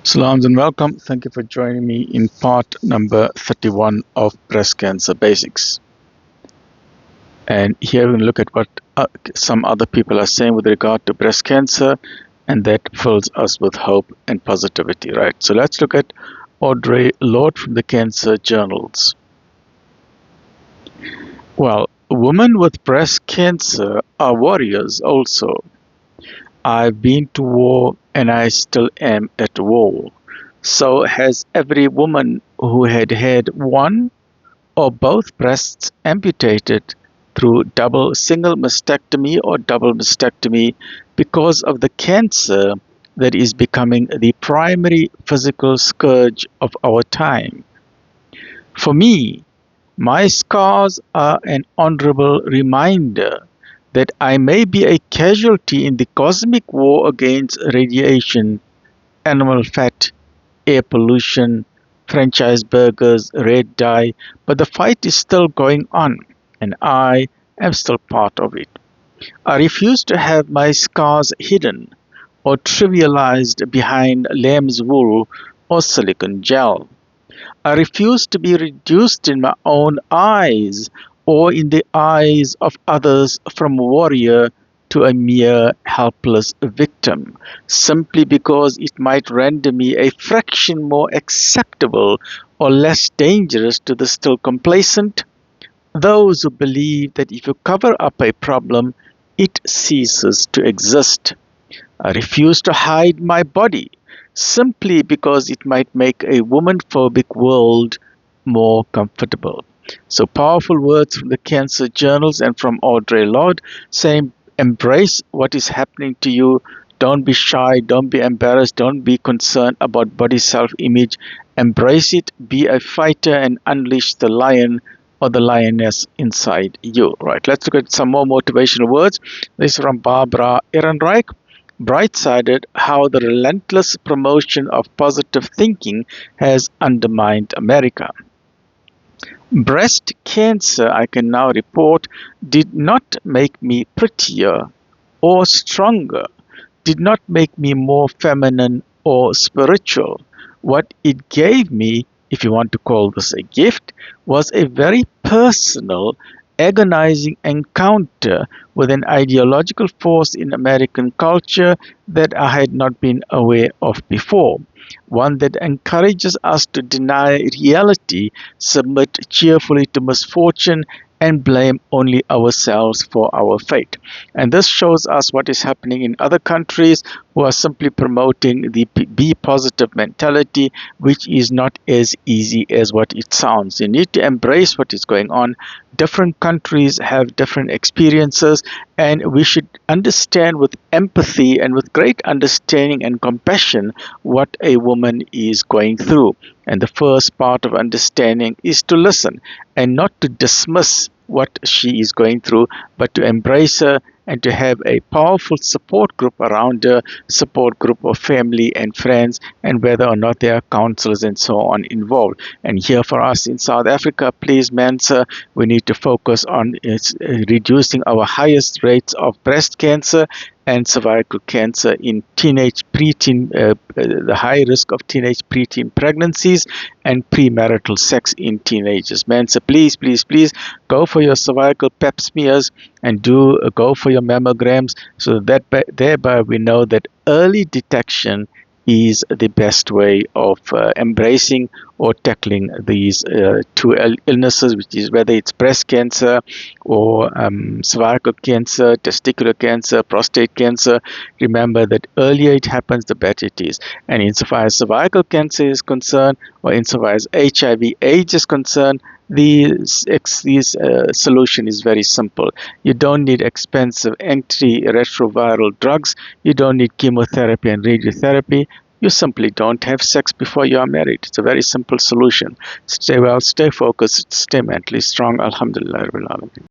Salams and welcome. Thank you for joining me in part number 31 of Breast Cancer Basics. And here we're going to look at what some other people are saying with regard to breast cancer, and that fills us with hope and positivity, right? So let's look at Audre Lorde from the Cancer Journals. Well, women with breast cancer are warriors also. I've been to war and I still am at war. So has every woman who had had one or both breasts amputated through single mastectomy or double mastectomy because of the cancer that is becoming the primary physical scourge of our time. For me, my scars are an honorable reminder that I may be a casualty in the cosmic war against radiation, animal fat, air pollution, franchise burgers, red dye, but the fight is still going on, and I am still part of it. I refuse to have my scars hidden or trivialized behind lamb's wool or silicone gel. I refuse to be reduced in my own eyes or in the eyes of others from warrior to a mere helpless victim, simply because it might render me a fraction more acceptable or less dangerous to the still complacent. Those who believe that if you cover up a problem, it ceases to exist. I refuse to hide my body simply because it might make a woman-phobic world more comfortable. So powerful words from the Cancer Journals and from Audre Lorde saying, embrace what is happening to you. Don't be shy. Don't be embarrassed. Don't be concerned about body self-image. Embrace it. Be a fighter and unleash the lion or the lioness inside you. Right. Let's look at some more motivational words. This is from Barbara Ehrenreich. Bright-sided, how the relentless promotion of positive thinking has undermined America. Breast cancer, I can now report, did not make me prettier or stronger, did not make me more feminine or spiritual. What it gave me, if you want to call this a gift, was a very personal, agonizing encounter with an ideological force in American culture that I had not been aware of before. One that encourages us to deny reality, submit cheerfully to misfortune, and blame only ourselves for our fate. And this shows us what is happening in other countries who are simply promoting the be positive mentality, which is not as easy as what it sounds. You need to embrace what is going on. Different countries have different experiences, and we should understand with empathy and with great understanding and compassion what a woman is going through. And the first part of understanding is to listen and not to dismiss what she is going through, but to embrace her and to have a powerful support group around her, support group of family and friends, and whether or not there are counselors and so on involved. And here for us in South Africa, please, Mensa, we need to focus on reducing our highest rates of breast cancer and cervical cancer in teenage preteen, the high risk of teenage preteen pregnancies and premarital sex in teenagers. Mensa, please, please, please go for your cervical pap smears and go for your mammograms, so that thereby we know that early detection is the best way of embracing or tackling these two illnesses, which is whether it's breast cancer or cervical cancer, testicular cancer, prostate cancer. Remember that earlier it happens, the better it is. And insofar as cervical cancer is concerned, or insofar as HIV/AIDS is concerned, the solution is very simple. You don't need expensive antiretroviral drugs. You don't need chemotherapy and radiotherapy. You simply don't have sex before you are married. It's a very simple solution. Stay well, stay focused, stay mentally strong. Alhamdulillah.